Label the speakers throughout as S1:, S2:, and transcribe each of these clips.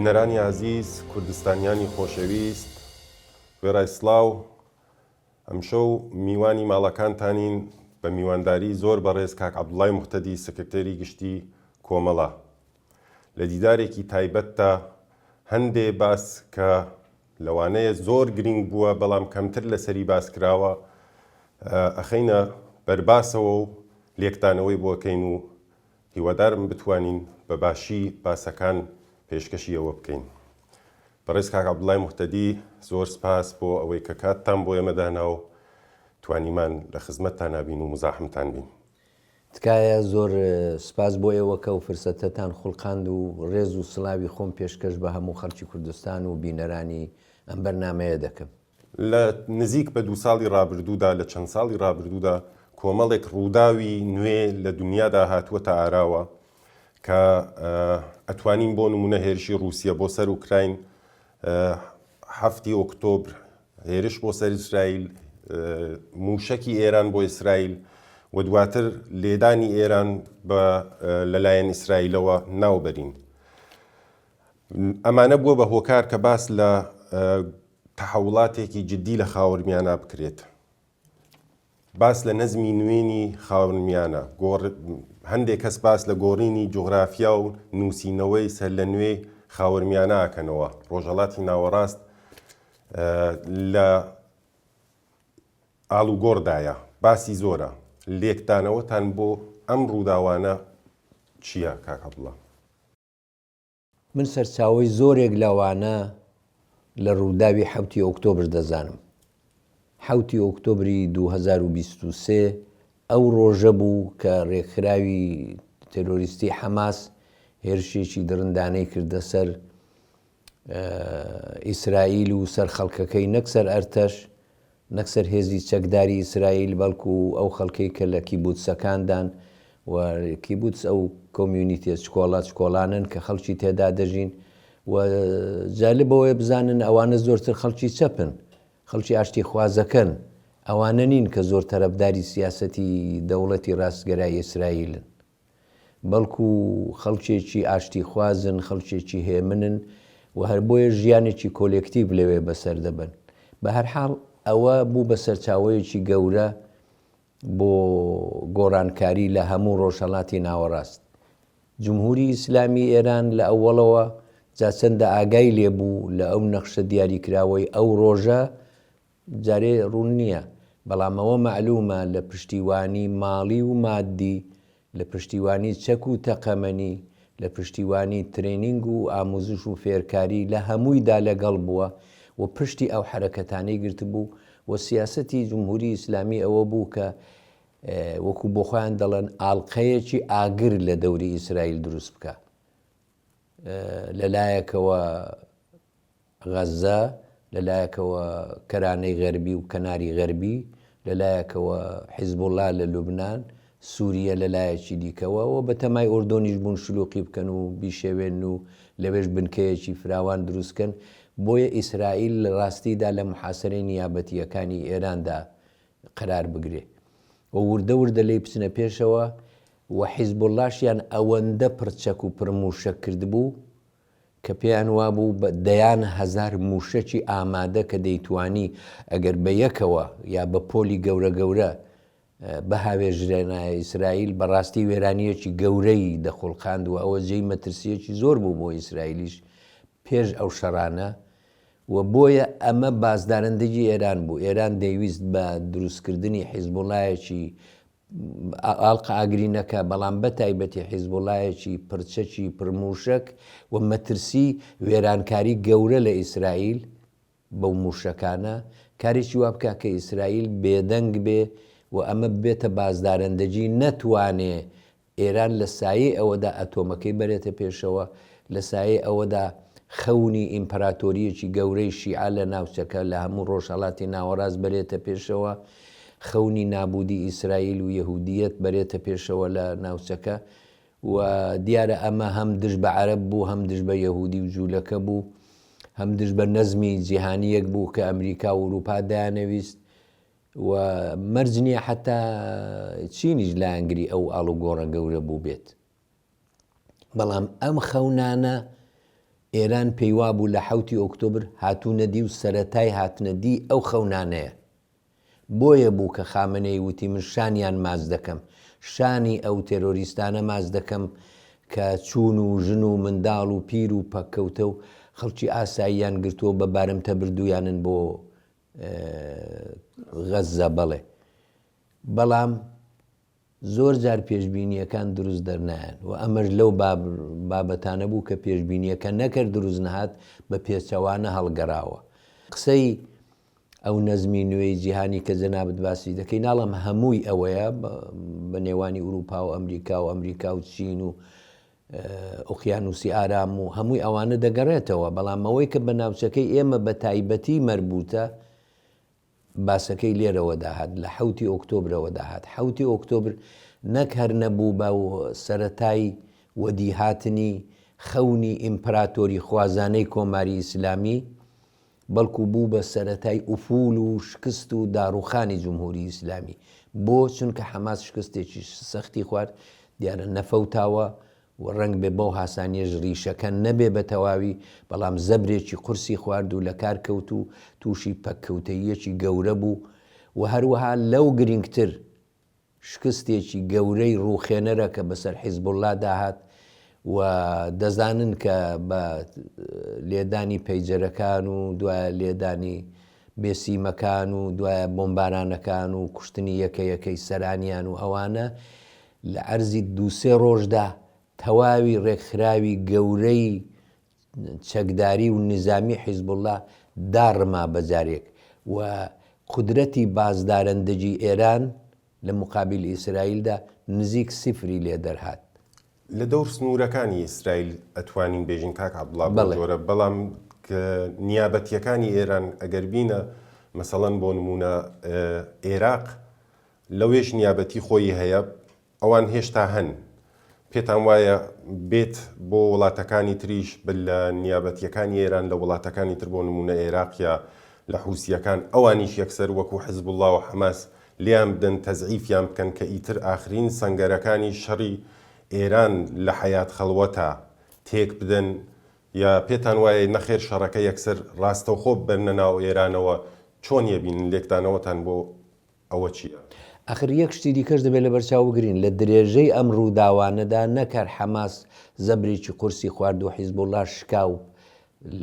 S1: بینەرانی عزیز، کوردستانیانی خۆشەویست، وێرای سڵاو، ئەمشەو میوانی ماڵەکانتانین بە میوانداری زۆر بەڕێز کاک عەبدوڵڵای موحتەدی سکرتێری گشتی کۆمەڵە. لە دیدارێکی تایبەتدا هەندێ باس کە لەوانەیە زۆر گرنگ بووە بەڵام کەمتر لەسەری باس کراوە ئەخەینە بەرباسەوە و لێکتانەوەی بۆکەین و هیوادارم بتوانین بە باشی باسەکان پێشکەشی ئەوە بکەین. بەڕێز کاک عەبدوڵڵای موحتەدی زۆر سپاس بۆ ئەوەی کە کاتتان بۆ ئێمەدانا و توانیمان لە خزمەتتان نابین و مزاحمتان بین.
S2: تکایە زۆر سپاس بۆ ئێوەکە و فرسەتەتان خوڵقاند و ڕێز و سڵاوی خۆم پێشکەش بە هەموو خەڵکی کوردستان و بینەرانی ئەم بەرنامەیە دەکەم.
S1: لە نزیک بە 2 ساڵی ڕابردوودا لە چەند ساڵی ڕابردوودا کۆمەڵێک ڕووداوی نوێ لە دنیادا هاتووەتە ئاراوە کە ئەتوانین بۆ نمونە هێرشی رووسیا بۆ سەر ئوکراین، 7 ئۆکتۆبر هێرش بۆ سەر ئیسرائیل، موشەکی ئێران بۆ ئیسرائیل و دواتر لێدانی ئێران لەلایەن ئیسرائیلەوە ناوبەرین. ئەمانە بووە بە هۆکار کە باس لە تەحەوڵاتێکی جدی لە خاوەرمیانە بکرێت. باس لە نەزمی نوێنی خاوەرمیانە، هەندێک کەس باس لە گۆڕینی جوغرافیا و نووسینەوەی سەر لە نوێ خاوەرمیانە ئاکەنەوە. ڕۆژهەڵاتی ناوەڕاست لە ئاڵوگۆڕدایە، باسی زۆرە. لێکدانەوەتان بۆ ئەم ڕووداوانە چییە کاک عەبدوڵڵا؟
S2: من سەرچاوەی زۆرێک لەوانە لە ڕووداوی 7 ئۆکتۆبر دەزانم. 7 ئۆکتۆبری 2023 ئەو ڕۆژە بوو کە ڕێکخراوی تێرۆریستی حەماس هێرشێکی درندانەی کردە سەر ئیسرائیل و سەر خەڵکەکەی، نەک سەر ئەرتەش، نەک سەر هێزی چەکداری ئیسرائیل، بەڵکو ئەو خەڵکەی کە لە کیبوتسەکاندان و کیبوتس ئەو کۆمیونیتیە چکۆڵانن کە خەڵکی تێدا دەژین و جالبەوەی بزانن ئەوانە زۆرتر خەڵکی چەپن، خەڵکی ئاشتی خوازەکەن، ئەوانە نین کە زۆر تەرەفداری سیاسەتی دەوڵەتی ڕاستگەرای ئیسرائیلن، بەڵکو خەڵکێکی ئاشتی خوازن، خەڵکێکی هێمنن و هەر بۆیە ژیانێکی کۆلێکتیڤ لەوێ بەسەر دەبن. بە هەرحاڵ ئەوە بوو بە سەرچاوەیەکی گەورە بۆ گۆڕانکاری لە هەموو ڕۆژهەڵاتی ناوەڕاست. جمهوری ئیسلامی ئێران لە ئەوڵەوە جا چەندە ئاگای لێبوو لە ئەو نەخشە دیاریکراوەی ئەو ڕۆژە، جارێ ڕوون نییە، بەڵام ئەوە معلومە لە پشتیوانی ماڵی و مادی، لە پشتیوانی چەک و تەقەمەنی، لە پشتیوانی ترێنینگ و ئاموزش و فێرکاری لە هەموویدا لەگەڵ بووە و پشتی ئەو حرەکەتانەی گرت بوو و سیاسەتی جمهوری ئیسلامی ئەوە بوو کە وەکو بۆ خۆیان دەڵێن ئاڵقەیەکی ئاگر لە دەوری ئیسرائیل دروست بکە، لەلایەکەوە غەزە، لەلایەکەوە کەرانەی غەربی و کەناری غەربی، لەلایەکەوە حیزبوڵڵا لە لوبنان، سووریە لەلایەکی دیکەوە و بە تەمای ئۆردۆنیش بوون شلوقی بکەن و بیشێوێن و لەوێش بنکەیەکی فراوان دروستکەن. بۆیە ئیسرائیل لە ڕاستیدا لە محاسەرەی نیابەتیەکانی ئێراندا قرار بگرێ و وردە وردە لی بچنە پێشەوە و حیزبوڵڵاشیان ئەوەندە پرچەک و پرموشەک کرد بوو کە پێیان وابوو بە دەیان هەزار موشەکی ئامادە کە دەیتوانی ئەگەر بە یەکەوە یا بە پۆلی گەورە گەورە بەهاوێژرێنایە ئیسرائیل بەڕاستی وێرانیەکی گەورەی دەخۆڵقاند و ئەوە جێی مەترسیەکی زۆر بوو بۆ ئیسرائیلیش پێش ئەو شەڕانە و بۆیە ئەمە بازدارندگی ئێران بوو. ئێران دەیویست بە دروستکردنی حیزبوڵایەکی ئاڵقە ئاگرینەکە، بەڵام بە تایبەتی حیزبوڵایەکی پرچەکی پرموشک و مەترسی وێرانکاری گەورە لە ئیسرائیل بەو موشەکانە کارێکی وا بکە کە ئیسرائیل بێدەنگ بێ و ئەمە بێتە بازدارندگی، نەتوانێ ئێران لە سایە ئەوەدا ئەتۆمەکەی بەرێتە پێشەوە، لە سایە ئەوەدا خەونی ئیمپراتۆریەکی گەورەی شیعە لە ناوچەکە لە هەموو ڕۆژهەڵاتی ناوەڕاست بەرێتە پێشەوە، خەونی نابودی ئیسرائیل و یەهودیەت بەرێتە پێشەوە لە ناوچەکە و دیارە ئەمە هەم دژ بە عەرەب بوو، هەم دژ بە یەهودی و جوولەکە بوو، هەم دژ بە نەزمی جیهانیەک بوو کە ئەمریکا و ئوروپا دایانەویست و مەرج نییە حتا چینیش لایەنگری ئەو ئاڵوگۆڕە گەورە بوو بێت. بەڵام ئەم خەونانە ئێران پێیوا بوو لە 7 ئۆکتۆبر هاتوونەدی و سەرەتای هاتنەدی ئەو خەونانەیە. بۆیە بوو کە خامنەی وتی من شانیان ماز دەکەم، شانی ئەو تێرۆریستانە ماز دەکەم کە چوون و ژن و منداڵ و پیر و پەککەوتە و خەڵکی ئاساییان گرتووە بە بارمتە بردویانن بۆ غەزە. بەڵێ بەڵام زۆر جار پێشبینیەکان دروست دەرنایەن و ئەمەش لەو بابەتانە بوو کە پێشبینیەکە نەکرد دروست نەهات بە پێچەوانە هەڵگەڕاوە. قسەی ئەو نەزمی نوێی جیهانی کە جەنابەت باسی دەکەی ناڵم هەمووی ئەوەیە بە نێوانی ئوروپا و ئەمریکا و چین و ئۆقیانوسی ئارام و هەمووی ئەوانە دەگەڕێتەوە. بەڵام ئەوەی کە بە ناوچەکەی ئێمە بە تایبەتی مەربوتە باسەکەی لێرەوە داهات، لە 7 ئۆکتۆبرەوە داهات. 7 ئۆکتۆبر نەک هەر نەبوو بە سەرەتای وەدیهاتنی خەونی ئیمپراتۆری خوازانەی کۆماری ئیسلامی، بەڵکو بوو بە سەرەتای ئوفول و شکست و داڕوخانی جمهوری ئیسلامی. بۆ چونکە حەماس شکستێکی سەختی خوارد، دیارە نەفەوتاوە و ڕنگ بێ بەو هاسانیەش ڕیشەکە نەبێ بە تەواوی، بەڵام زەبرێکی قورسی خوارد و لە کار کەوت و تووشی پەککەوتەیەکی گەورە بوو و هەروەها لەو گرنگتر شکستێکی گەورەی ڕووخێنەرە کە بەسەر حیزبوڵڵا داهات و دەزانن کە بە لێدانی پەیجەرەکان و دوایە لێدانی بێسیمەکان و دوایە بۆمبارانەکان و کوشتنی یەکەیەکەی سەرانیان و ئەوانە لە عەرزی 2-3 ڕۆژدا تەواوی ڕێکخراوی گەورەی چەکداری و نظامی حیزبوڵڵا داڕما بەجارێک و قودرەتی بازدارندگی ئێران لە مقابل ئیسرائیلدا نزیک سیفری لێ دەرهات.
S1: لە دەور سنوورەکانی ئیسرائیل ئەتوانین بێژین کاک عەبدوڵڵا بەجۆرە، بەڵام نیابەتیەکانی ئێران ئەگەر بینە مەسەڵەن بۆ نمونە عێراق لەوێش نیابەتی خۆی هەیە، ئەوان هێشتا هەن. پێتان وایە بێت بۆ وڵاتەکانی تریش لە نیابەتیەکانی ئێران لە وڵاتەکانی تر بۆ نمونە عێراق یا لە حوسیەکان ئەوانیش یەکسەر وەکو حیزبوڵڵا و حەماس لیان بدەن تەزعیفیان بکەن کە ئیتر ئاخرین سەنگەرەکانی شەڕی ئێران لە حەیات خەڵوەتە تێک بدەن، یا پێتان وایە نەخێر شەڕەکە یەکسەر ڕاستەوخۆ ببەرنە ناو ئێرانەوە؟ چۆن یەبینن لێکدانەوەتان بۆ ئەوە چییە؟
S2: ئەخر یەک شتی دیکەش دەبێت لە بەرچاو بگرین لە درێژەی ئەم ڕووداوانەدا نەکار حەماس زەبرێکی قورسی خوارد و حیزبوڵڵا شکاو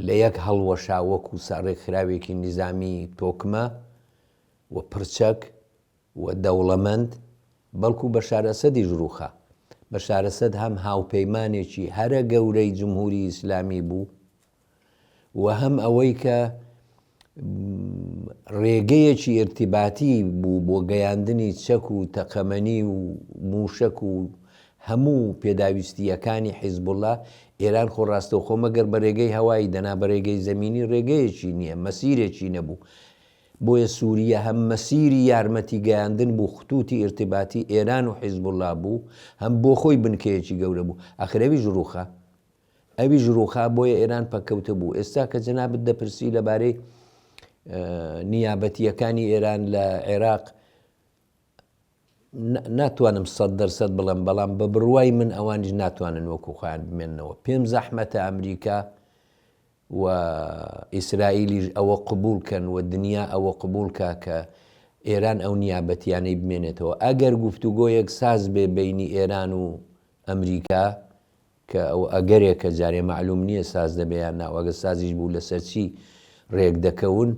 S2: لە یەک هەڵوەشا وەکو ڕێکخراوێکی نظامی تۆکمە و پرچەک و دەوڵەمەند، بەڵکو بەشار ئەسەدی ژڕوخە. بەشار ئەسەد هەم هاوپەیمانێکی هەرە گەورەی جمهوری ئیسلامی بوو و هەم ئەوەی کە ڕێگەیەکی ئێرتیباتی بوو بۆ گەیاندنی چەک و تەقەمەنی و موشک و هەموو پێداویستیەکانی حیزبوڵڵا. ئێران خۆ ڕاستەوخۆ مەگەر بە ڕێگەی هەوایی دەنا بە ڕێگەی زەمینی ڕێگەیەکی نییە، مەسیرێکی نەبوو. بۆیە سووریە هەم مەسیری یارمەتی گەیاندن بوو، خطوتی ئێرتیباتی ئێران و حیزبوڵڵا بوو، هەم بۆ خۆی بنکەیەکی گەورە بوو. ئەخرەوی ژڕوخە ئەوی ژڕوخا بۆیە ئێران پەککەوتە بوو. ئێستا کە جەنابەت دەپرسی لەبارەی نیابەتیەکانی ئێران لە عێراق، ناتوانم 100% بڵێم، بەڵام بە بڕوای من ئەوانیش ناتوانن وەکو خۆیان بمێننەوە. پێم زەحمەتە ئەمریکا و ئیسرائیلیش ئەوە قبولکەن و دنیا ئەوە قبولکە کە ئێران ئەو نیابەتیانەی بمێنێتەوە. ئەگەر گفتوگۆیەک ساز بێ بینی ئێران و ئەمریکا کە ئەو ئەگەرێکە جارێ معلوم نییە ساز دەبێیان ناوەگە سازیش بوو لەسەرچی ڕێک دەکەون،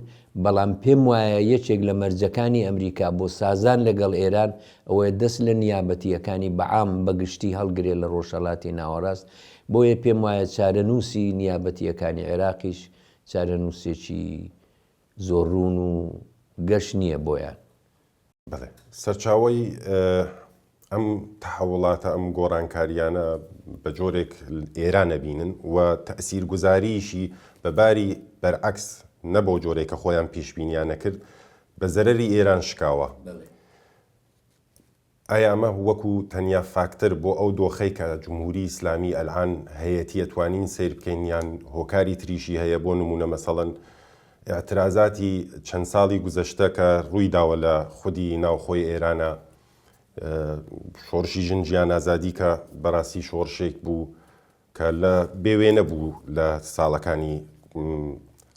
S2: بەڵام پێم وایە یەکێک لە مەرجەکانی ئەمریکا بۆ سازان لەگەڵ ئێران ئەوەیە دەست لە نیابەتیەکانی بەعام بەگشتی هەڵگرێت لە ڕۆژهەڵاتی ناوەڕاست. بۆیە پێم وایە چارەنووسی نیابەتیەکانی عێراقیش چارەنووسێکی زۆرڕوون و گەشت نییە بۆیان.
S1: بەڵێ سەرچاوەی ئەم تەحوڵاتە ئەم گۆڕانکاریانە بە جۆرێک ئێرانە بینن و تەئسیرگوزاریشی بەباری بەرعەکس نەبۆ جۆرێکە خۆیان پێشبینیانە کرد بە زەرەری ئێران شکاوە. ئایا ئەمە وەکو تەنیا فاکتەر بۆ ئەو دۆخەی کە جمهوری ئیسلامی ئەلعان هەیەتی ئەتوانین سیر بکەین یان هۆکاری تریشی هەیە؟ بۆ نمونە مەسەڵەن ئاعترازاتی چەند ساڵی گوزەشتە کە ڕووی داوە لە خودی ناوخۆی ئێرانە، شۆڕشی ژن گیان ئازادی کە بەڕاستی شۆڕشێک بوو کە لە بێوێ نەبوو لە ساڵەکانی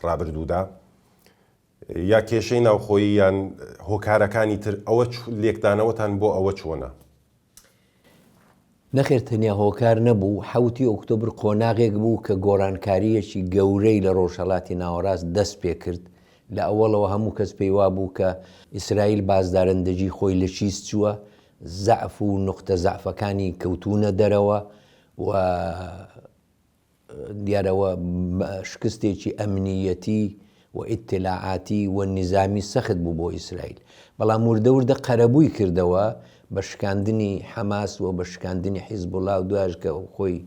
S1: ڕابردوودا یا کێشەی ناوخۆیی یان هۆکارەکانی تر ئەوە لێکدانەوەتان بۆ ئەوە چۆنە؟
S2: نەخێر تەنیا هۆکار نەبوو، 7 ئۆکتۆبر قۆناغێک بوو کە گۆڕانکاریەکی گەورەی لە ڕۆژهەڵاتی ناوەڕاست دەست پێ کرد. لە ئەوەڵەوە هەموو کەس پێی وا بوو کە ئیسرائیل بازدارندەجی خۆی لە چیست چووە، زەعف و نوختە زەعفەکانی کەوتونە دەرەوە و دیارەوە شکستێکی ئەمنیەتی و ئیتلاعاتی و نیزامی سەخت بوو بۆ ئیسرائیل. بەڵام وردە قەرەبووی کردەوە بە شکاندنی حەماس و بە شکاندنی حیزبوڵا و دوایش کە خۆی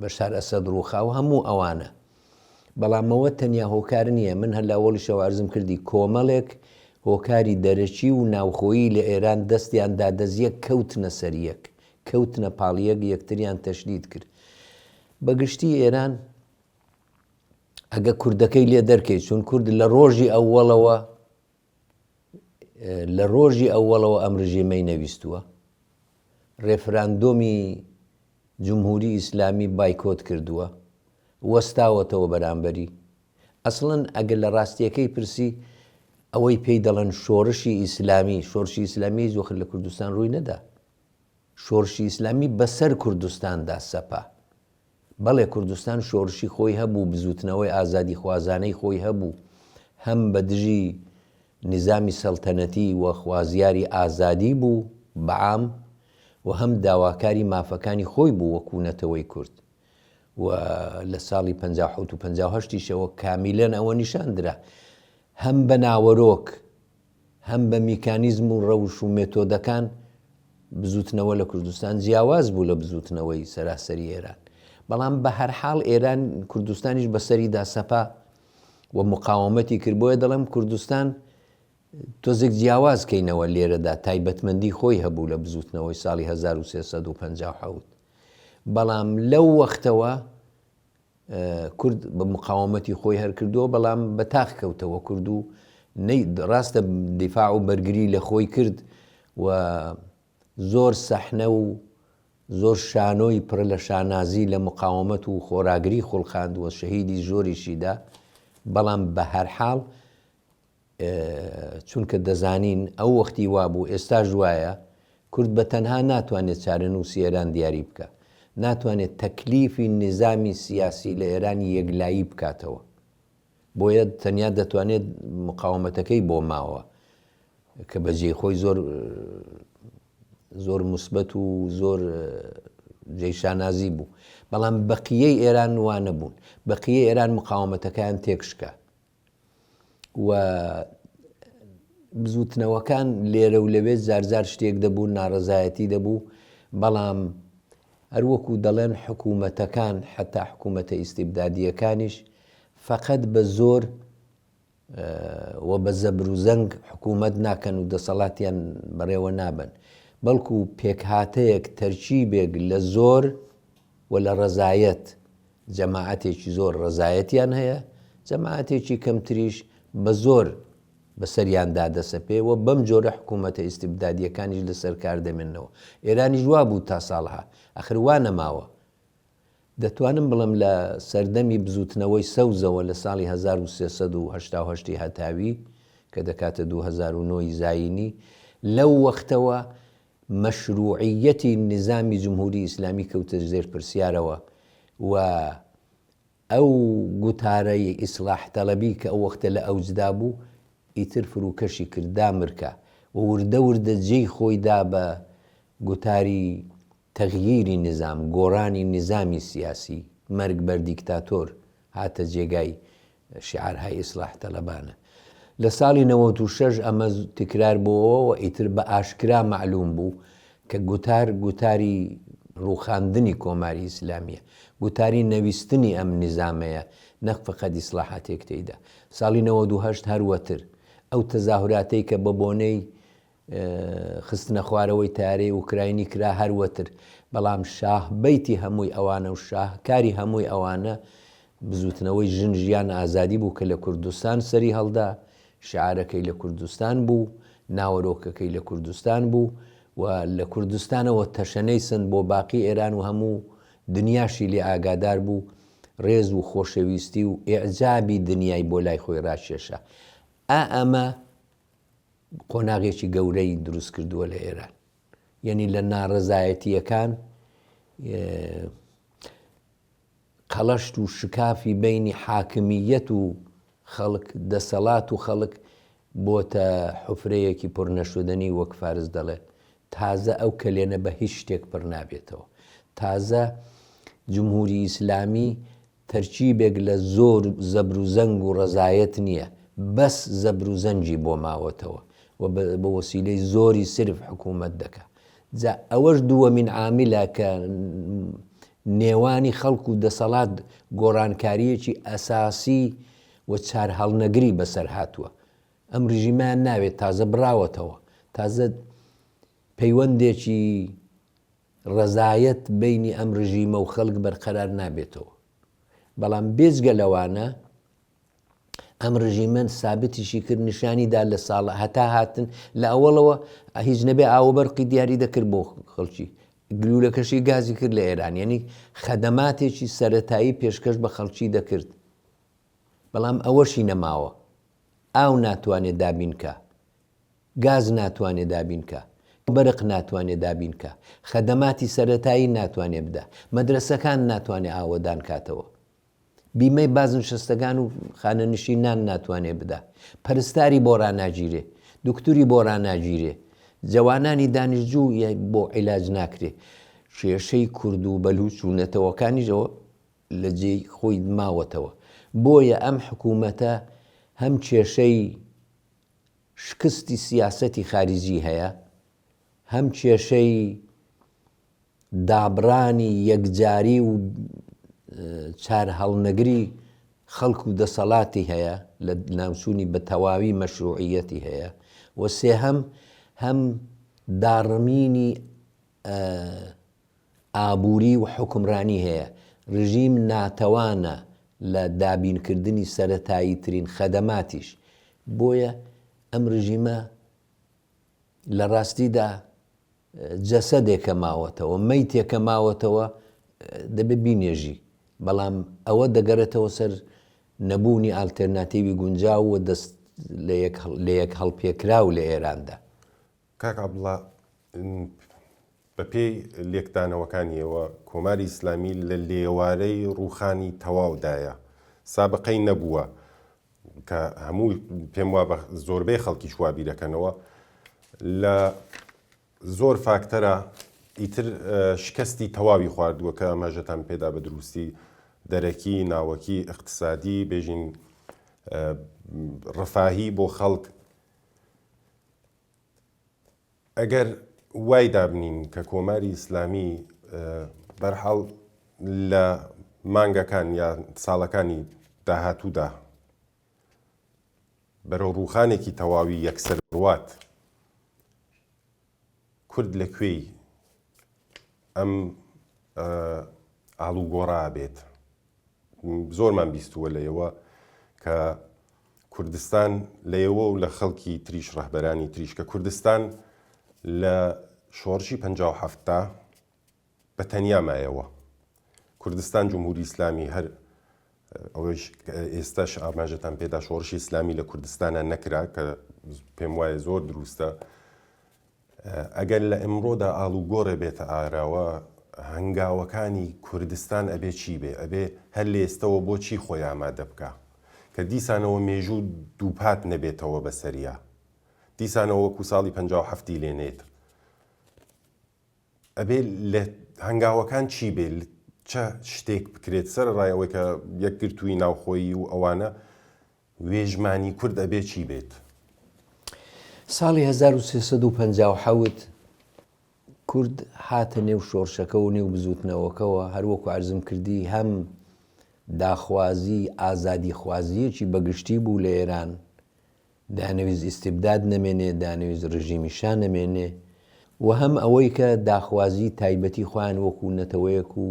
S2: بەشار ئەسەد ڕووخا و هەموو ئەوانە. بەڵامەوە تەنیا هۆکار نییە. من هەر لە ئەوەڵیشەوە عەرزم کردی کۆمەڵێک هۆکاری دەرەچی و ناوخۆیی لە ئێران دەستیان دادەزیەک کەوتنە سەریەک، کەوتنە پاڵیەک، یەکتریان تەشدید کرد. بەگشتی ئێران ئەگە کوردەکەی لێ دەرکەیت، چون کورد لە ڕۆژی ئەوەڵەوە ئەم ڕژیمەی نەویستووە، ڕێفراندۆمی جمهوری ئیسلامی بایکۆت کردووە، وەستاوەتەوە بەرامبەری. ئەسڵەن ئەگەر لە ڕاستیەکەی پرسی ئەوەی پێی دەڵێن شۆڕشی ئیسلامی زۆخر لە کوردستان ڕووی نەدا. شۆڕشی ئیسلامی بەسەر کوردستاندا سەپا. بەڵێ کوردستان شۆڕشی خۆی هەبوو، بزوتنەوەی ئازادی خوازانەی خۆی هەبوو، هەم بە دژی نظامی سەڵتەنەتی و خوازیاری ئازادی بوو بەعام و هەم داواکاری مافەکانی خۆی بوو وەکو نەتەوەی کورد. و لە ساڵی 57 و 58 کامیلەن ئەوە نیشاندرا، هەم بە ناوەرۆک هەم بە میکانیزم و ڕەوش و مێتۆدەکان بزوتنەوە لە کوردستان جیاواز بوو لە بزوتنەوەی سەراسەری ئێران. بەڵام بە هەر حاڵ ئێران کوردستانیش بەسەریدا سەپا و مقاومەتی کرد. بۆیە دەڵێم کوردستان تۆزێک جیاواز کەینەوە لێرەدا، تایبەتمەندی خۆی هەبوو لە بزوتنەوەی ساڵی 1357. بەڵام لەو وەختەوە کورد بە مقاومەتی خۆی هەر کردووە، بەڵام بە تاق کەوتەوە کورد و ڕاستە دیفاع و بەرگری لە خۆی کرد و زۆر سەحنە و زۆر شانۆی پڕ لە شانازی لە مقاومەت و خۆراگری خوڵخاند و شەهیدی زۆریشیدا. بەڵام بە هەر حاڵ چونکە دەزانین ئەو وەختی وابوو، ئێستا ژوایە کورد بە تەنها ناتوانێت چارەنووسی ئێران دیاری بکە، ناتوانێت تەکلیفی نظامی سیاسی لە ئێران یەکلایی بکاتەوە. بۆیە تەنیا دەتوانێت مقاومەتەکەی بۆ ماوە کە بەجێی خۆی زۆر مثبەت و زۆر جێشانازی بوو. بەڵام بەقیەی ئێران وانە بوون، بەقیەی ئێران مقاومەتەکان تێکشکە و بزوتنەوەکان لێرە و لەوێ زارزار شتێک دەبوو، ناڕەزایەتی دەبوو. بەڵام هەروەکو دەڵێن حکوومەتەکان حتا حکوومەتە ئیستیبدادیەکانیش فەقەت بە زۆر و بە زەبر و زەنگ حکوومەت ناکەن و دەسەڵاتیان بەڕێوە نابن، بەڵکو پێکهاتەیەک تەرکیبێک لە زۆر و لە ڕەزایەت. جەماعەتێکی زۆر ڕەزایەتیان هەیە، جەماعەتێکی کەمتریش بە زۆر بەسەریاندا دەسەپێوە. بەم جۆرە حکوومەتە ئیستیبدادیەکانیش لەسەر کار دەمێنەوە. ئێرانیش وا بوو تا ساڵها، ئەخر وا نەماوە. دەتوانم بڵم لە سەردەمی بزوتنەوەی سەوزەوە لە ساڵی 1380 هەتاوی کە دەکاتە 2009 زاینی، لەو وەختەوە مەشروعیەتی نظامی جمهوری ئیسلامی کەوتە زێر پرسیارەوە و ئەو گوتارەی ئیسلاح تەڵەبی کە ئەو وەختە لە ئەوجدا بوو ئیتر فروکەشی کردا مرکە و وردە جێی خۆیدا بە گوتاری تەغییری نظام، گۆڕانی نظامی سیاسی، مەرگ بەر دیکتاتۆر هاتە جێگای شیعارهای ئیسلاح تەڵەبانە. لە ساڵی 96 ئەمە تکرار بووەوە و ئیتر بە ئاشکرا معلوم بوو کە گوتاری ڕووخاندنی کۆماری ئیسلامیە، گوتاری نەویستنی ئەم نظامەیە، نەک فقەت ئیسلاحاتێک تێیدا. ساڵی 98 هەروەتر ئەو تەزاهوراتەی کە بە بۆنەی خستنە خوارەوەی تارەی ئوکراینی کرا هەروەتر. بەڵام شاهبەیتی هەمووی ئەوانە و شاهکاری هەمووی ئەوانە بزوتنەوەی ژیان ئازادی بوو کە لە کوردستان سەری هەڵدا، شعارەکەی لە کوردستان بوو، ناوەرۆکەکەی لە کوردستان بوو و لە کوردستانەوە تەشەنەی سند بۆ باقی ئێران و هەموو دنیاشی لێ ئاگادار بوو، ڕێز و خۆشەویستی و ئێعجابی دنیای بۆ لای خۆی ڕاکێشە. ئەمە قۆناغێکی گەورەی دروست کردووە لە ئێران، یعنی لە ناڕەزایەتیەکان قەڵەشت و شکافی بینی حاکمیەت و خەڵک، دەسەڵات و خەڵک بۆتە حوفرەیەکی پڕنەشودنی، وەک فارس دەڵێ. تازە ئەو کلێنە بە هیچ شتێک پڕ نابێتەوە. تازە جمهوری ئیسلامی تەرکیبێک لە زۆر زەبر و زەنگ و ڕەزایەت نییە، بەس زەبر و زەنجی بۆ ماوەتەوە و بە وەسیلەی زۆری سرف حکوومەت دەکات. جا ئەوەش دووەمین عاملە کە نێوانی خەڵک و دەسەڵات گۆڕانکاریەکی ئەساسی و چار هەڵنەگری بەسەر هاتووە. ئەم ڕژیمیان ناوێت، تازە بڕاوەتەوە، تازە پەیوەندێکی ڕەزایەت بینی ئەم ڕژیمە و خەڵک بەرقەرار نابێتەوە. بەڵام بێجگە لەوانە ئەم ڕژیمەن سابتیشی کرد، نیشانیدا لە ساڵە هەتا هاتن لە ئەوڵەوە هیچ نەبێ ئاوەبەرقی دیاری دەکرد بۆ خەڵکی، گلولەکەشی گازی کرد لە ئێران، یعنی خەدەماتێکی سەرەتایی پێشکەش بە خەڵکی دەکرد. بەڵام ئەوەشی نەماوە، ئاو ناتوانێت دابینکە، گاز ناتوانێت دابینکە، بەرق ناتوانێت دابینکە، خەدەماتی سەرەتایی ناتوانێت بدە، مەدرسەکان ناتوانێت ئاوەدان کاتەوە، بیمەی بازن شەستەکان و خانەنشینان ناتوانێت بدە، پەرستاری بۆ ڕاناگیرێ، دکتوری بۆ ڕاناگیرێ، جوانانی دانیشتجوو بۆ عیلاج ناکرێ. کێشەی کورد و بەلوچ و نەتەوەکانیشەوە لە جێی خۆی ماوەتەوە. بۆیە ئەم حکوومەتە هەم کێشەی شکستی سیاسەتی خارجی هەیە، هەم کێشەی دابڕانی یەکجاری و چار هەڵنەگری خەڵک و دەسەڵاتی هەیە، لە ناوچوونی بە تەواوی مەشروعیەتی هەیە، و سێهەم هەم داڕمینی ئابووری و حکمڕانی هەیە. ڕژیم ناتەوانە لە دابینکردنی سەرەتایی ترین خەدەماتیش. بۆیە ئەم ڕژیمە لە ڕاستیدا جەسەدێکە ماوەتەوە، مەیتێکە ماوەتەوە، دەبێ بینێژی. بەڵام ئەوە دەگەرێتەوە سەر نەبوونی ئالتەرناتیوی گونجاو و دەست لە یەک هەڵپێکراو لە ئێراندا.
S1: کاک عەبدوڵڵا، بە پێی لێکدانەوەکانیەوە کۆماری ئیسلامی لە لێوارەی ڕووخانی تەواودایە، سابقەی نەبووە کە هەموو پێم وابە زۆربەی خەڵکی شوابی دەکەنەوە، لە زۆر فاکتەرە ئیتر شکستی تەواوی خواردووە کە ئەماژەتان پێدا بە دروستی دەرەکی، ناوەکی، اقتصادی، بێژین ڕەفاهی بۆ خەڵک. ئەگەر وای دابنین کە کۆماری ئیسلامی بەرحەڵ لە مانگەکان یا ساڵەکانی داهاتوودا بەرەو ڕووخانێکی تەواوی یەکسەر بڕوات، کورد لەکوێی ئەم ئاڵوگۆڕا بێت؟ زۆرمان بیستووە لەیەوە کە کوردستان لەیەوە و لە خەڵکی تریش ڕەهبەرانی تریش کە کوردستان لە شۆڕشی 57 بە تەنیا مایەوە. کوردستان جمهوری ئیسلامی هەر ئەوەش ئێستاش ئاماژەتان پێدا شۆڕشی ئیسلامی لە کوردستانە نەکرا کە پێم وایە زۆر دروستە. ئەگەر لە ئەمڕۆدا ئاڵوگۆڕێ بێتە ئاراوە، هەنگاوەکانی کوردستان ئەبێ چی بێ؟ ئەبێ هەر لە ئێستەوە بۆچی خۆی ئامادە بکە کە دیسانەوە مێژوو دووپات نەبێتەوە بەسەریا، دیسانەوە وەکو ساڵی 57 لێنێت. ئەبێ لە هەنگاوەکان چی بێ؟ چه شتێک بکرێت سەر ڕایەوەی کە یەکگرتووی ناوخۆیی و ئەوانە وێژمانی کورد ئەبێ چی بێت؟
S2: ساڵی 1357 کورد هاتە نێو شۆڕشەکە و نێو بزوتنەوەکەوە، هەروەکو عەرزم کردی هەم داخوازی ئازادی خوازیەکی بەگشتی بوو لە ئێران، دانەویست ئیستیبداد نەمێنێ، دانەویست ڕژیمی شا نەمێنێ، و هەم ئەوەی کە داخوازی تایبەتی خۆیان وەکو نەتەوەیەک و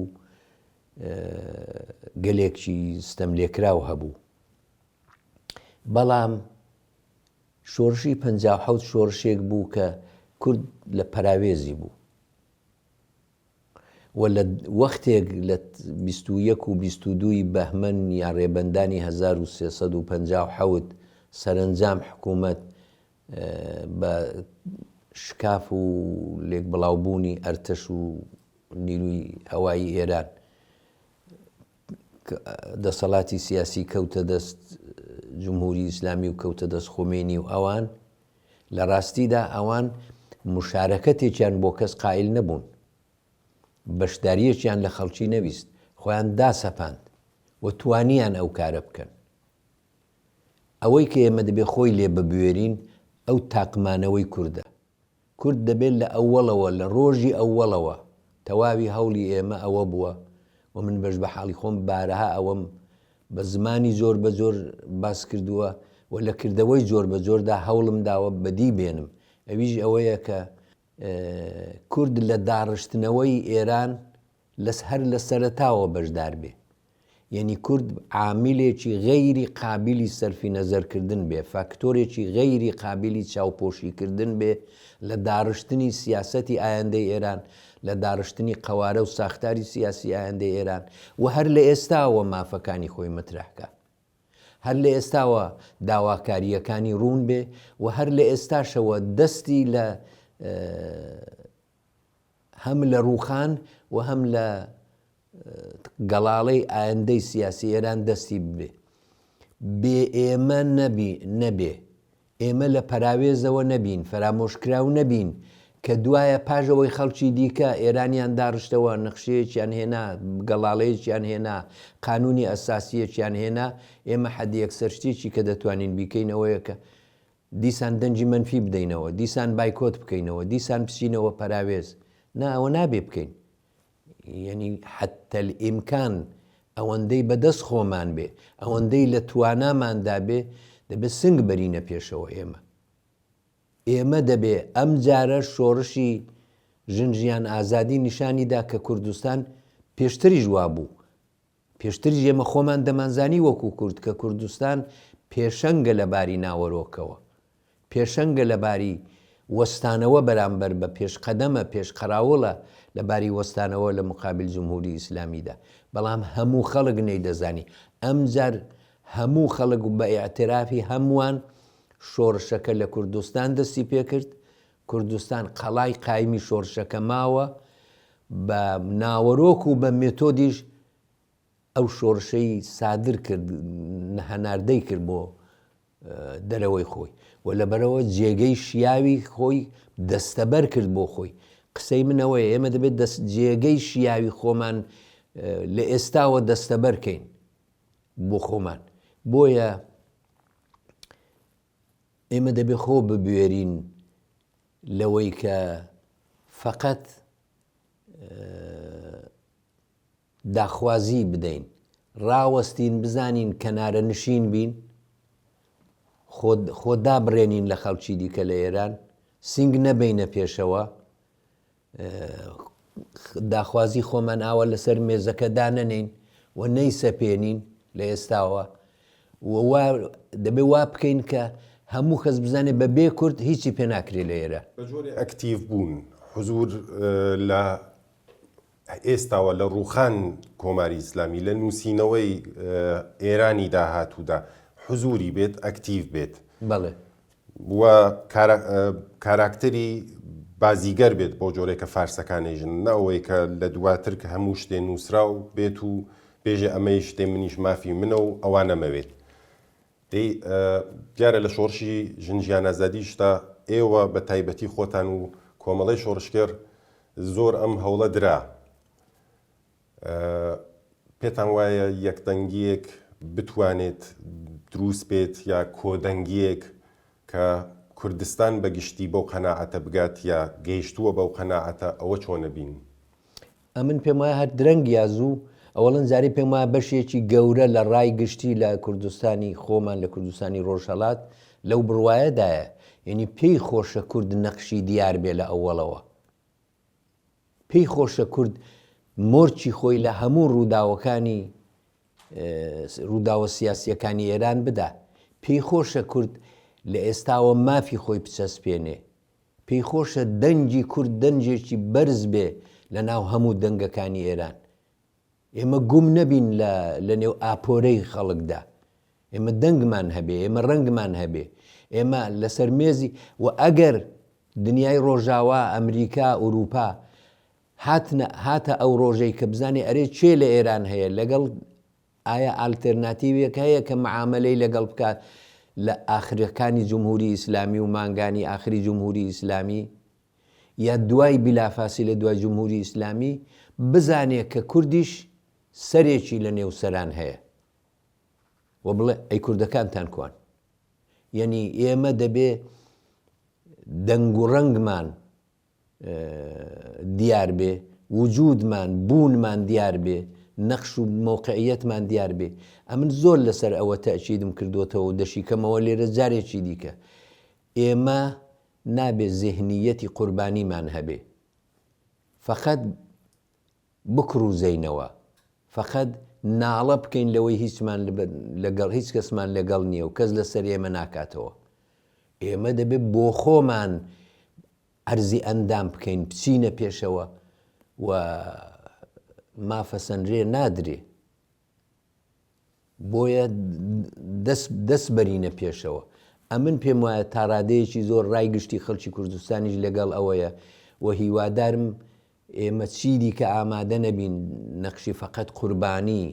S2: گەلێکی ستەم لێکراو هەبوو. بەڵام شۆڕشی 57 شۆڕشێک بوو کە کورد لە پەراوێزی بوو و لە وەختێک لە 21 و 22 بەهمەن یا ڕێبەندانی 1357 سەرنجام حکوومەت بە شکاف و لێک بڵاوبوونی ئەرتەش و نیروی هەوایی ئێران دەسەڵاتی سیاسی کەوتە دەست جمهوری ئیسلامی و کەوتە دەست خۆمێنی و ئەوان لە ڕاستیدا ئەوان مشارەکەتێکیان بۆ کەس قایل نەبوون، بەشداریەکیان لە خەڵکی نەویست، خۆیان داسەپاند و توانیان ئەو کارە بکەن. ئەوەی کە ئێمە دەبێت خۆی لێ ببوێرین ئەو تاقمانەوەی کووردە. کورد دەبێت لە ئەوەڵەوە لە ڕۆژی ئەوەڵەوە تەواوی هەوڵی ئێمە ئەوە بووە و من بەش بە حاڵی خۆم بارەها ئەوەم بە زمانی زۆر بە زۆر باس کردووە و لە کردەوەی زۆر بە زۆردا هەوڵم داوە بەدی بێنم. ئەویش ئەوەیە کە کورد لە داڕشتنەوەی ئێران هەر لە سەرەتاوە بەشدار بێ، یعنی کورد عاملێکی غەیری قابلی سەرفی نەزەرکردن بێ، فاکتۆرێکی غەیری قابلی چاوپۆشیکردن بێ لە داڕشتنی سیاسەتی ئایندەی ئێران، لە داڕشتنی قەوارە و ساختاری سیاسی ئایندەی ئێران و هەر لە ئێستاوە مافەکانی خۆی مەترەحکە، هەر لە ئێستاوە داواکاریەکانی ڕوون بێ و هەر لە ئێستاشەوە دەستی لە هەم لە ڕووخان و هەم لە گەڵاڵەی ئایندەی سیاسی ئێران دەستی ببێ. بێ ئێمە نەبێ، ئێمە لە پەراوێزەوە نەبین، فەرامۆشکراو نەبین کە دوایە پاژەوەی خەڵکی دیکە ئێرانیان داڕشتەوە، نەخشەیەکیان هێنا، گەڵاڵەیەکیان هێنا، قانونی ئەساسیەکیان هێنا، ئێمە حەدی یەکسەر شتێکی کە دەتوانین بیکەینەوەیە کە دیسان دەنجی منفی بدەینەوە، دیسان بایکۆت بکەینەوە، دیسان بچینەوە پەراوێز. نا، ئەوە نابێ بکەین. یعنی حتى الئیمکان ئەوەندەی بەدەست خۆمان بێ، ئەوەندەی لە تواناماندا بێ، دەبێت سنگ بەرینە پێشەوە. ئێمە دەبێ ئەم جارە شۆڕشی ژنجیان ئازادی نیشانیدا کە کوردستان پێشتریش وا بوو، پێشتریش ئێمە خۆمان دەمانزانی وەکو کورد کە کوردستان پێشەنگە لە باری ناوەڕۆکەوە، پێشەنگە لە باری وەستانەوە بەرامبەر بە پێشقەدەمە، پێشقەراوڵە لە باری وەستانەوە لە مقابل جمهوری ئیسلامیدا. بەڵام هەموو خەڵک نەیدەزانی، ئەم جار هەموو خەڵک بە ئیعترافی هەمووان شۆڕشەکە لە کوردستان دەستی پێکرد. کوردستان قەڵای قایمی شۆڕشەکە ماوە، بە ناوەڕۆک و بە مێتۆدیش ئەو شۆڕشەی سادر کرد، هەناردەی کرد بۆ دەرەوەی خۆی و لەبەرەوە جێگەی شیاوی خۆی دەستەبەر کرد بۆ خۆی. قسەی منەوەی ئێمە دەبێت جێگەی شیاوی خۆمان لە ئێستاوە دەستەبەرکەین بۆ خۆمان. بۆیە ئێمە دەبێت خۆ ببوێرین لەوەی کە فەقەت داخوازی بدەین، ڕاوەستین، بزانین کەنارە نشین بین، خۆ دابڕێنین لە خەڵکی دیکە لە ئێران، سنگ نەبینە پێشەوە، داخوازی خۆمان ئاوە لەسەر مێزەکە دانەنین و نەیسەپێنین لە ئێستاوە و دەبێ وا بکەین کە هەموو کەس بزانێت بە بێ کورد هیچی پێ ناکرێت لە ئێرە.
S1: بە جۆرێ ئەکتیڤ بوون، حزور لە ئێستاوە لە ڕووخان کۆماری ئیسلامی لە نووسینەوەی ئێرانی داهاتوودا حزوری بێت، ئەکتیڤ بێت،
S2: بەڵێ،
S1: و کاراکتەری بازیگەر بێت بۆ جۆرێکە فارسەکانێژن، نەوەی کە لە دواتر کە هەموو شتێ نووسرا و بێت و بێژە ئەمەی شتێ منیش مافی منە و ئەوانەمەوێت. دەی دیارە لە شۆڕشی ژنجیان ئازادیشتا ئێوە بە تایبەتی خۆتان و کۆمەڵی شۆڕشکێر زۆر ئەم هەوڵە درا. پێتان وایە یەکدەنگیەک بتوانێت دروست بێت یا کۆدەنگیەک کە کوردستان بەگشتی بەو قەناعەتە بگات یا گەیشتووە بەو قەناعەتە، ئەوە چۆنە بین؟
S2: ئەمن پێم وایە هەر درەنگ یازوو ئەوەڵەن زاری پێم وایە بەشێکی گەورە لە ڕای گشتی لە کوردستانی خۆمان، لە کوردستانی ڕۆژهەڵات لەو بڕوایەدایە. یعنی پێی خۆشە کورد نەقشی دیار بێ لە ئەوەڵەوە، پێی خۆشە کورد مۆرچی خۆی لە هەموو ڕووداوە سیاسیەکانی ئێران بدا، پێی خۆشە کورد لە ئێستاوە مافی خۆی بچەسپێنێ، پێی خۆشە دەنگی کورد دەنجێکی بەرز بێ لە ناو هەموو دەنگەکانی ئێران. ئێمە گوم نەبین لە نێو ئاپۆرەی خەڵکدا. ئێمە دەنگمان هەبێ، ئێمە ڕەنگمان هەبێ، ئێمە لەسەر مێزی و ئەگەر دنیای ڕۆژاوا ئەمریکا ئوروپا هاتە ئەو ڕۆژەی کە بزانێ ئەرێ چێ لە ئێران هەیە لەگەڵ ئایا ئالتەرناتیڤێک هەیە کە معاملەی لەگەڵ بکات لە ئاخرەکانی جمهوری ئیسلامی و مانگانی ئاخری جمهوری ئیسلامی یا دوای بلافاسی لە دوای جمهوری ئیسلامی بزانێ کە کوردیش سەرێکی لە نێو سەران هەیە و بڵێ ئەی کوردەکانتان کوان. یعنی ئێمە دەبێ دەنگ و ڕەنگمان دیار بێ، وجودمان بوونمان دیار بێ، نەخش و مۆقعیەتمان دیار بێ. ئەمن زۆر لەسەر ئەوە تەئکیدم کردوتەوە و دەشیکەمەوە لێرە جارێکی دیکە ئێمە نابێ زێهنیەتی قوربانیمان هەبێ، فەقەت بکڕوزەینەوە، فەقەت ناڵە بکەین لەوەی هیچ کەسمان لەگەڵ نییە و کەس لەسەر ئێمە ناکاتەوە. ئێمە دەبێت بۆ خۆمان ئەرزی ئەندام بکەین، بچینە پێشەوە و مافەسەنرێ نادرێ، بۆیە دەست بەرینە پێشەوە. ئەمن پێم وایە تا ڕادەیەکی زۆر ڕای گشتی خەڵکی کوردستانیش لەگەڵ ئەوەیە و هیوادارم ئێمە چیدی کە ئامادە نەبین نەخشی فەقەت قوربانی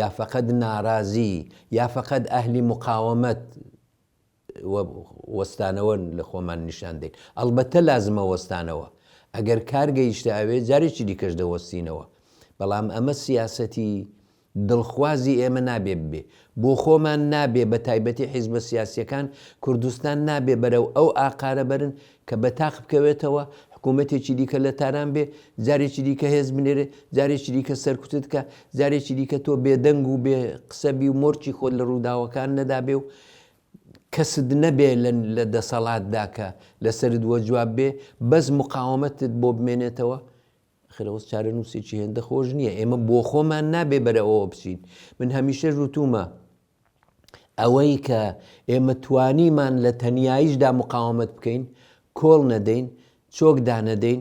S2: یا فەقەت ناڕازی یا فەقەت ئەهلی مقاومەت وەستانەوە لە خۆمان نیشان دەین. ئەڵبەتە لازمە وەستانەوە، ئەگەر کارگەیشتە ئەوێ جارێکی دیکەش دەوەستینەوە، بەڵام ئەمە سیاسەتی دڵخوازی ئێمە نابێ بێ، بۆ خۆمان نابێ، بە تایبەتی حیزبە سیاسیەکان کوردستان نابێ بەرەو ئەو ئاقارە بەرن کە بەتاق بکەوێتەوە، حکوومەتێکی دیکە لە تاران بێ، جارێکی دیکە هێز بنێرێ، جارێکی دیکە سەرکوتت کە، جارێکی دیکە تۆ بێدەنگ و بێ قسەبی و مۆرچی خۆت لە ڕووداوەکان نەدابێ و کەسد نەبێ لە دەسەڵاتدا کە لەسرت وە جواب بێ، بەس مقاومەتت بۆ بمێنێتەوە. خرەوەس چارە نووسێکی هێندە خۆش نییە. ئێمە بۆ خۆمان نابێ بەرەوەوە بچین. من هەمیشە ژوتومە ئەوەی کە ئێمە توانیمان لە تەنیاییشدا مقاومەت بکەین، کۆڵ نەدەین، چۆک دانەدەین،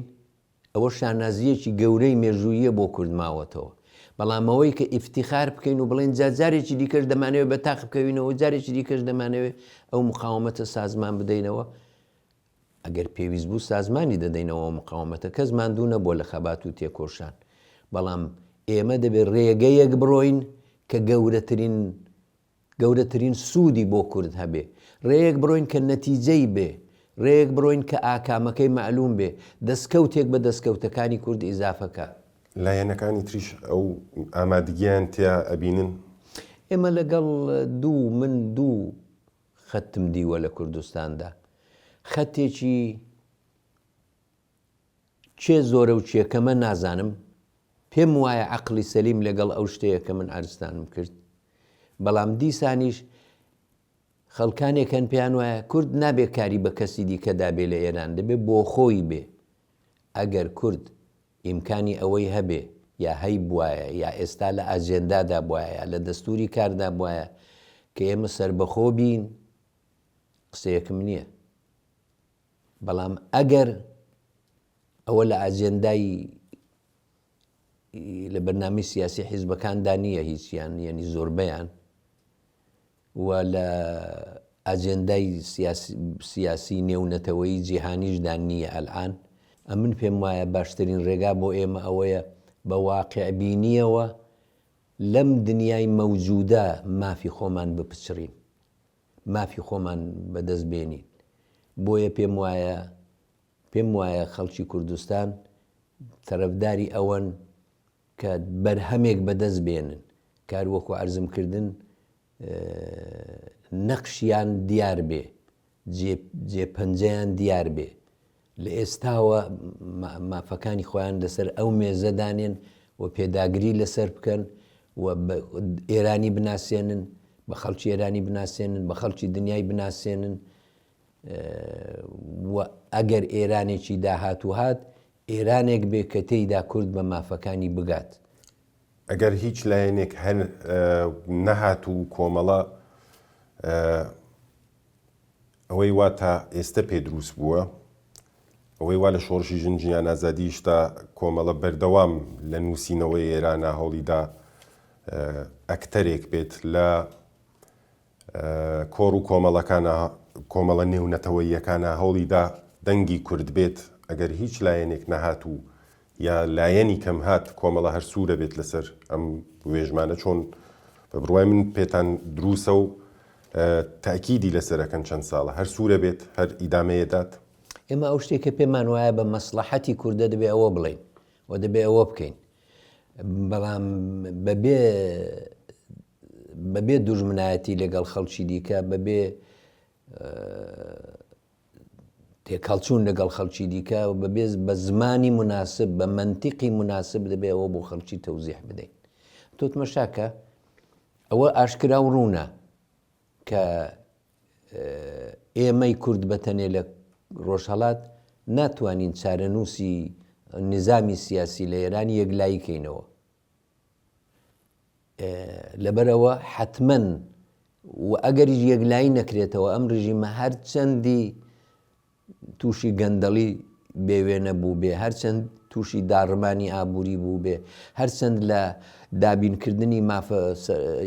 S2: ئەوە شانازیەکی گەورەی مێژوویە بۆ کورد ماوەتەوە. بەڵام ئەوەی کە ئیفتیخار بکەین و بڵێن جارێکی دیکەش دەمانەوێت بە تاق بکەوینەوە، جارێکی دیکەش دەمانەوێت ئەو مقاومەتە سازمان بدەینەوە، ئەگەر پێویست بوو سازمانی دەدەینەوە مقاومەتە، کەس ماندوو نەبووە لە خەبات و تێکۆشان. بەڵام ئێمە دەبێت ڕێگەیەک بڕۆین کە گەورەترین سوودی بۆ کورد هەبێ، ڕێیەک بڕۆین کە نەتیجەی بێ، ڕێیەک بڕۆین کە ئاکامەکەی معلوم بێ، دەستکەوتێک بە دەستکەوتەکانی کورد ئیزافەکە.
S1: لایەنەکانی تریش ئەو ئامادگیان تیا ئەبینن؟
S2: ئێمە لەگەڵ من دوو خەتم دیوە لە کوردستاندا، خەتێکی چێ زۆرە و چێکەمە نازانم، پێم وایە عەقڵی سەلیم لەگەڵ ئەو شتەیە کە من ئارستانم کرد، بەڵام دیسانیش خەڵکانێکەن پێیان وایە کورد نابێ کاری بە کەسی دیکەدا بێ لە ئێران، دەبێ بۆ خۆی بێ. ئەگەر کورد ئیمکانی ئەوەی هەبێ یا هەی بواە یا ئێستا لە ئاجێندادا بواە یا لە دەستوری کاردا بواە کە ئێمە سربەخۆ بین، قسەیەکم نییە. بەڵام ئەگەر ئەوە لە ئاجێندای لە بەرنامی سیاسی حیزبەکاندا نییە هیچیان، یعنی زۆربەیان، و لە ئاجێندای سیاسی نێونەتەوەی جیهانیشدا نییە ئەلعان، ئەمن پێم وایە باشترین ڕێگا بۆ ئێمە ئەوەیە بە واقع بینیەوە لەم دنیای مەوجودە مافی خۆمان بپچڕین، مافی خۆمان بەدەست بێنین. بۆیە پێم وایە خەڵکی کوردستان تەرەفداری ئەوەن کە بەرهەمێک بەدەست بێنن، کار وەکو عەرزم کردن نەقشیان دیار بێ، جێپەنجەیان دیار بێ، لە ئێستاوە مافەکانی خۆیان لەسەر ئەو مێزەدانێن و پێداگری لەسەر بکەن و ئێرانی بناسێنن، بە خەڵکی ئێرانی بناسێنن، بە خەڵکی دنیای بناسێنن و ئەگەر ئێرانێکی داهات و هات ئێرانێک بێ کە تێیدا کورد بە مافەکانی بگات.
S1: ئەگەر هیچ لایەنێک هەر نەهات و کۆمەڵە ئەوەی وا تا ئێستا پێ دروست بووە ئەوەی وا لە شۆڕشی ژنجیان ئازادیشتا کۆمەڵە بەردەوام لە نووسینەوەی ئێرانە هەوڵیدا ئەکتەرێک بێت لە کۆڕ و کۆمەڵە نێونەتەوەییەکانە هەوڵیدا دەنگی کورد بێت ئەگەر هیچ لایەنێک نەهات و یا لایەنی کەم هات کۆمەڵە هەر سوورە بێت لەسەر ئەم وێژمانە چۆن بە بڕوای من پێتان دروسە و تاکیدی لەسەرەکەن چەند ساڵە هەر سوورە بێت هەر ئیدامەیەدات.
S2: ئێمە ئەو شتێکە پێمان وایە بە مەسلحەتی کوردە دەبێ ئەوە بڵین و دەبێ ئەوە بکەین، بەڵام بەبێ دوژمنایەتی لەگەڵ خەڵکی دیکە، بەبێ تێکەڵچوون لەگەڵ خەڵکی دیکە و بەبێ بە زمانی مناسب بە منتیقی مناسب دەبێ ئەوە بۆ خەڵکی تەوزیح بدەین. تۆتمە شاکە ئەوە ئاشکرا و ڕوونە کە ئێمەی کورد بەتەنێ لە ڕۆژهەڵات ناتوانین چارەنووسی نظامی سیاسی لە ئێران یەکلایی کەینەوە. لەبەرەوە حتمەن و ئەگەریش یەکلایی نەکرێتەوە ئەم ڕژیمە هەرچەندی تووشی گەندەڵی بێوێنە بوو بێ، هەرچەند تووشی داڕمانی ئابووری بوو بێ، هەرچەند لە دابینکردنی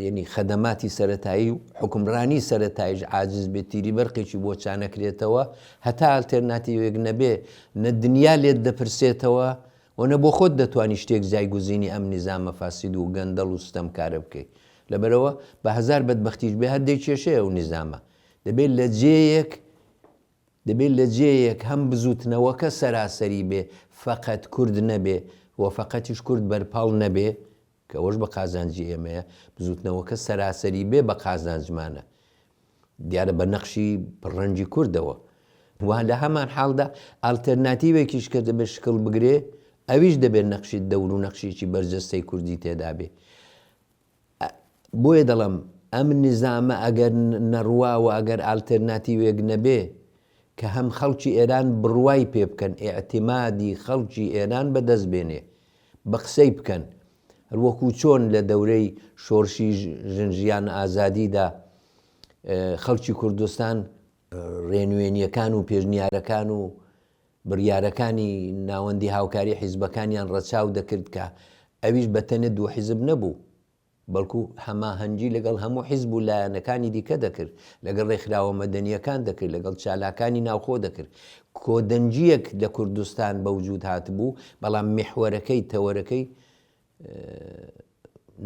S2: ینی خەدەماتی سەرەتایی و حکومڕانی سەرەتاییش عاجز بێت، تیری بەرقێکی بۆ چانەکرێتەوە، هەتا ئالتێرناتیڤێک نەبێ نە دنیا لێت دەپرسێتەوە و نە بۆ خۆت دەتوانی شتێک جایگوزینی ئەم نظامە فاسید و گەندەڵ و ستەمکارە بکەیت. لەبەرەوە بە هەزار بەدبەختیش بێ هەردەی کێشەیە و نظامە دەبێت لە جێیەک هەم بزوتنەوەکە سەراسەری بێ، فەقەت کورد نەبێ و فەقەتیش کورد بەرپاڵ نەبێ کە ئەوەش بە قازانجی ئێمەیە، بزوتنەوەکە سەراسەری بێ بە قازانجمانە دیارە بە نەخشی پڕەنجی کوردەوە. وان لە هەمان حاڵدا ئالتەرناتیڤێکیش کە دەبێت شکڵ بگرێ ئەویش دەبێت نەخشی دەور و نەخشیی بەرجەستەی کوردی تێدا بێ. بۆیە دەڵم ئەم نظامە ئەگەر نەڕوا و ئەگەر ئالتەرناتیڤێک نەبێ کە هەم خەڵکی ئێران بڕوای پێ بکەن، ئێعتیمادی خەڵکی ئێران بەدەست بێنێ، بە قسەی بکەن، وەکو چۆن لە دەورەی شۆڕشی ژنجیان ئازادیدا خەڵکی کوردستان ڕێنوێنیەکان و پێشنیارەکان و بڕیارەکانی ناوەندی هاوکاری حیزبەکانیان ڕەچاو دەکرد کە ئەویش بەتەنێت دوو حیزب نەبوو، بەڵکو هەماهەنگی لەگەڵ هەموو حیزب و لایەنەکانی دیکە دەکرد، لەگەڵ ڕێکخراوە مەدەنیەکان دەکرد، لەگەڵ چالاکانی ناوخۆ دەکرد. کۆدەنجیەک لە کوردستان بەوجود هاتبوو، بەڵام میحوەرەکەی تەوەرەکەی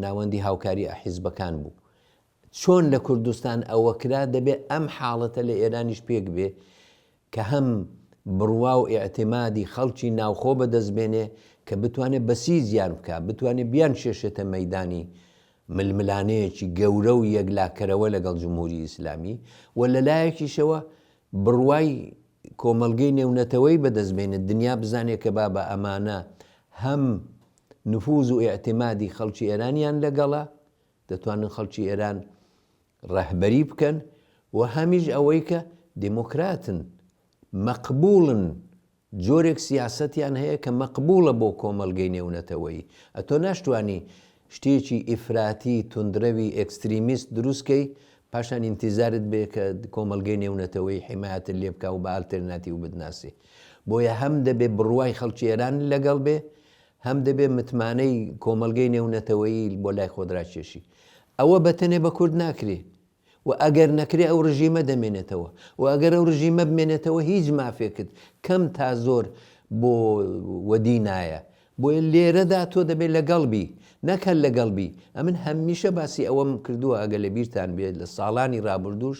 S2: ناوەندی هاوکاری حیزبەکان بوو. چۆن لە کوردستان ئەوە کرا دەبێت ئەم حاڵەتە لە ئێرانیش پێک بێ کە هەم بڕوا و ئێعتیمادی خەڵکی ناوخۆ بەدەست بێنێ کە بتوانێت بەسیزیان بکە، بتوانێت بیان شێشێتە مەیدانی ململانەیەکی گەورە و یەکلاکەرەوە لەگەڵ جمهوری ئیسلامی و لەلایەکیشەوە بڕوای کۆمەلگەی نێونەتەوەی بەدەست بێنێت، دنیا بزانێت کە با بە ئەمانە هەم نفوز و ئێعتیمادی خەڵکی ئێرانیان لەگەڵە، دەتوانن خەڵکی ئێران ڕەهبەری بکەن و هەمیش ئەوەی کە دموکراتن، مەقبوڵن، جۆرێک سیاسەتیان هەیە کە مەقبوڵە بۆ کۆمەلگەی نێونەتەوەی. ئەتۆ ناشتوانی شتێکی ئیفراتی توندرەوی ئەکستریمیست دروستکەی پاشان ئینتیزارت بێ کە کۆمەلگەی نێونەتەوەی حیمایەتت لێ بکە و بە ئالتەرناتیڤ بدناسی. بۆیە هەم دەبێت بڕوای خەڵکی ئێران لەگەڵ بێ، هەم دەبێت متمانەی کۆمەلگەی نێونەتەوەی بۆ لای خۆدراکێشی. ئەوە بەتەنێ بە کورد ناکرێ و ئەگەر نەکرێ ئەو ڕژیمە دەمێنێتەوە و ئەگەر ئەو ڕژیمە بمێنێتەوە هیچ مافێکت کەم تا زۆر بۆ وەدی نایە. بۆیە لێرەدا تۆ دەبێت لەگەڵبی نەکەل لەگەڵبی. ئەمن هەمیشە باسی ئەوەم کردووە ئەگە لە بیرتان بێت لە ساڵانی ڕابردووش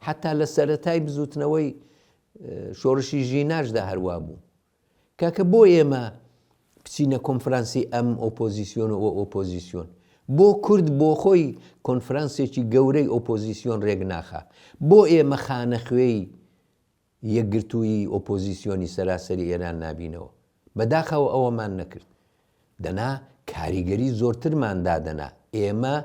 S2: حتا لە سەرەتای بزوتنەوەی شۆڕشی ژیناشدا هەروە بوو کاکە بۆ ئێمە بچینە کۆنفرانسی ئەم ئۆپۆزیسیۆن و ئۆپۆزیسیۆن، بۆ کورد بۆ خۆی کۆنفرانسێکی گەورەی ئۆپۆزیسیۆن ڕێک ناخە، بۆ ئێمە خانەخوێی یەکگرتووی ئۆپۆزیسیۆنی سەراسەری ئێران نابینەوە. بەداخەوە ئەوەمان نەکرد، دەنا کاریگەری زۆرترمان دادەنا، ئێمە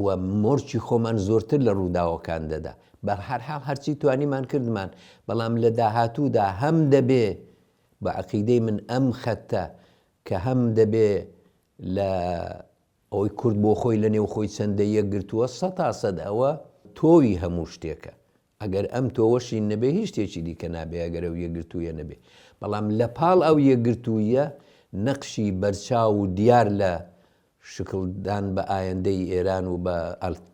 S2: وە مۆرچی خۆمان زۆرتر لە ڕووداوەکان دەدا. بەهەرحاڵ هەرچی توانیمان کردمان، بەڵام لە داهاتوودا هەم دەبێ بە عەقیدەی من ئەم خەتە کە هەم دەبێ لە ئەوەی کورد بۆ خۆی لە نێو خۆی چەندە یەکگرتووە 100% ئەوە تۆوی هەموو شتێکە. ئەگەر ئەم تۆوەشی نەبێ هیچ شتێکی دیکە نابێ ئەگەر ئەو یەکگرتوویە نەبێ. بەڵام لە پاڵ ئەو یەکگرتوویە نەقشی بەرچاو و دیار لە شکڵدان بە ئایندەی ئێران و بە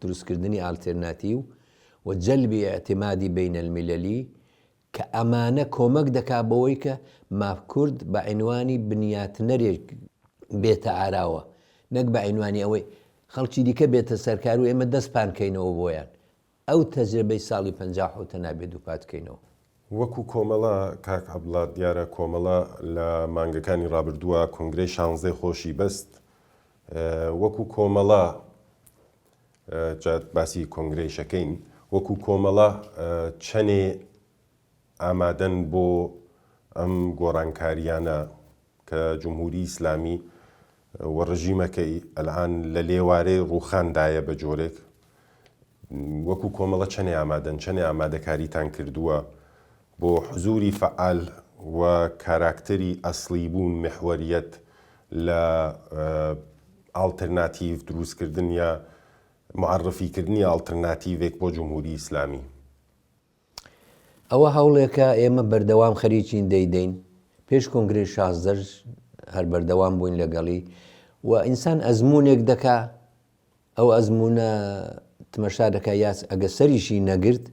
S2: دروستکردنی ئالتێرناتیو و جەلبی ئێعتیمادی بینە الملەلی کە ئەمانە کۆمەک دەکا بەوەی کە مافکورد بە عنوانی بنیاتنەرێک بێتە ئاراوە، نەک بە عنوانی ئەوەی خەڵکی دیکە بێتە سەرکار و ئێمە دەستپانکەینەوە بۆیان. ئەو تەجربەی ساڵی 57 نابێت دووپاتکەینەوە.
S1: وەکو کۆمەڵە کاک عەبدوڵڵا دیارە کۆمەڵە لە مانگەکانی ڕابردووە کۆنگرەی 16 خۆشی بەست وەکو کۆمەڵە باسی کۆنگرەی شەکەین وەکو کۆمەڵە چەنێ ئامادەن بۆ ئەم گۆڕانکاریانە کە جمهوری ئیسلامی و ڕژیمەکەی ئەلعان لە لێوارەی ڕووخاندایە بە جۆرێک وەکو کۆمەڵە چەنێ ئامادەن چەنێ ئامادەکاریتان کردووە بۆ حزوری فعال و کاراکتەری ئەسڵی بوون محوەریەت لە ئالتەرناتیڤ دروستکردن یا معرفیکردنی ئالتەرناتیڤێک بۆ جمهوری ئیسلامی.
S2: ئەوە هەوڵێکە ئێمە بەردەوام خەریکین دەیدەین پێش کۆنگرەی 16 هەر بەردەوام بووین لەگەڵی و ئینسان ئەزمونێک دەکا ئەو ئەزمونە تمەشا دەکا یاس ئەگە سەریشی نەگرت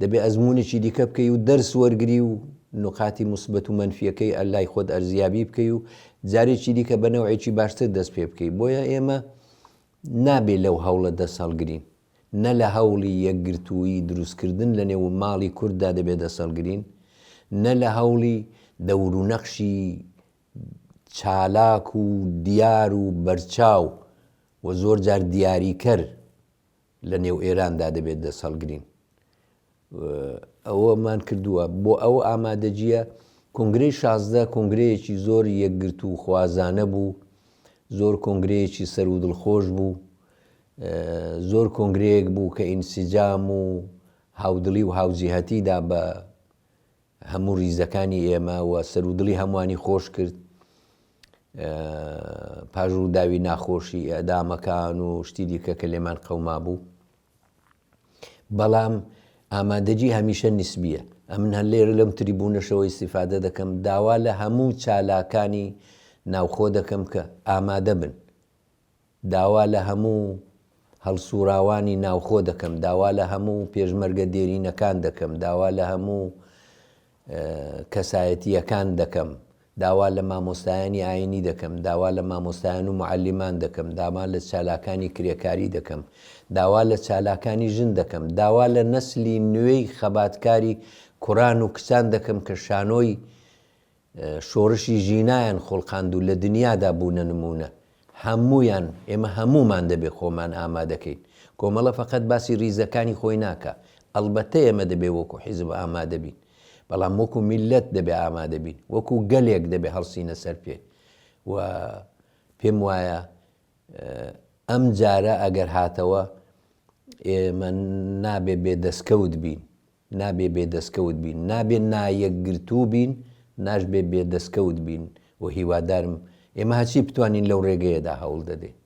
S2: دەبێ ئەزمونێکی دیکە بکەی و دەرس وەرگری و نقاتی مثبەت و مەنفیەکەی ئەلای خۆت ئەرزیابی بکەی و جارێکی دیکە بە نەوعێکی باشتر دەست پێ بکەی. بۆیە ئێمە نابێ لەو هەوڵە دەست هەڵگرین، نە لە هەوڵی یەکگرتووی دروستکردن لە نێو ماڵی کورددا دەبێت دەست هەڵگرین، نە لە هەوڵی دەور و نەخشی چالاک و دیار و بەرچاو و زۆر جار دیاریکەر لە نێو ئێراندا دەبێت دەست هەڵگرین. ئەوەمان کردووە بۆ ئەو ئامادەجیە. کۆنگرەی 16 کۆنگرەیەکی زۆر یەکگرت و خوازانە بوو، زۆر کۆنگرەیەکی سەر و دڵخۆش بوو، زۆر کۆنگرەیەک بوو کە ئینسیجام و هاودڵی و هاوجیهەتیدا بە هەموو ریزەکانی ئێمە و سەر و دڵی هەمووانی خۆش کرد. پاژ و داوی ناخۆشی ئەدامەکان و شتی دیکە کە لێمان قەوما بوو. بەڵام ئامادەجی هەمیشە نسبیە. ئەمن هەر لێرە لەم تریبونەشەوە ئیستیفادە دەکەم داوا لە هەموو چالاکانی ناوخۆ دەکەم کە ئامادە بن، داوا لە هەموو هەڵسوراوانی ناوخۆ دەکەم، داوا لە هەموو پێشمەرگە دێرینەکان دەکەم، داوا لە هەموو کەسایەتیەکان دەکەم، داوا لە مامۆستایانی ئاینی دەکەم، داوا لە مامۆستایان و معەلیمان دەکەم، داوا لە چالاکانی کرێکاری دەکەم، داوا لە چالاکانی ژن دەکەم، داوا لە نەسلی نوێی خەباتکاری کوڕان و کچان دەکەم کە شانۆی شۆڕشی ژینایان خۆڵقاند و لە دنیادا بوونە نمونە. هەموویان ئێمە هەموومان دەبێ خۆمان ئامادەکەین. کۆمەڵە فەقەت باسی ریزەکانی خۆی ناکە. ئەڵبەتە ئێمە دەبێ وەکو حیزب ئامادە بین، بەڵام وەکو میلەت دەبێ ئامادە بین، وەکو گەلێک دەبێ هەڵسینە سەر پێ. و پێم وایە ئەم جارە ئەگەر هاتەوە ئێمە نابێ بێدەستکەوت بین، نابێ بێدەستکەوت بین، نابێ نایەکگرتوو بین، ناشبێ بێدەستکەوت بین و هیوادارم ئێمە هەچی بتوانین لەو ڕێگەیەدا هەوڵ دەدەین.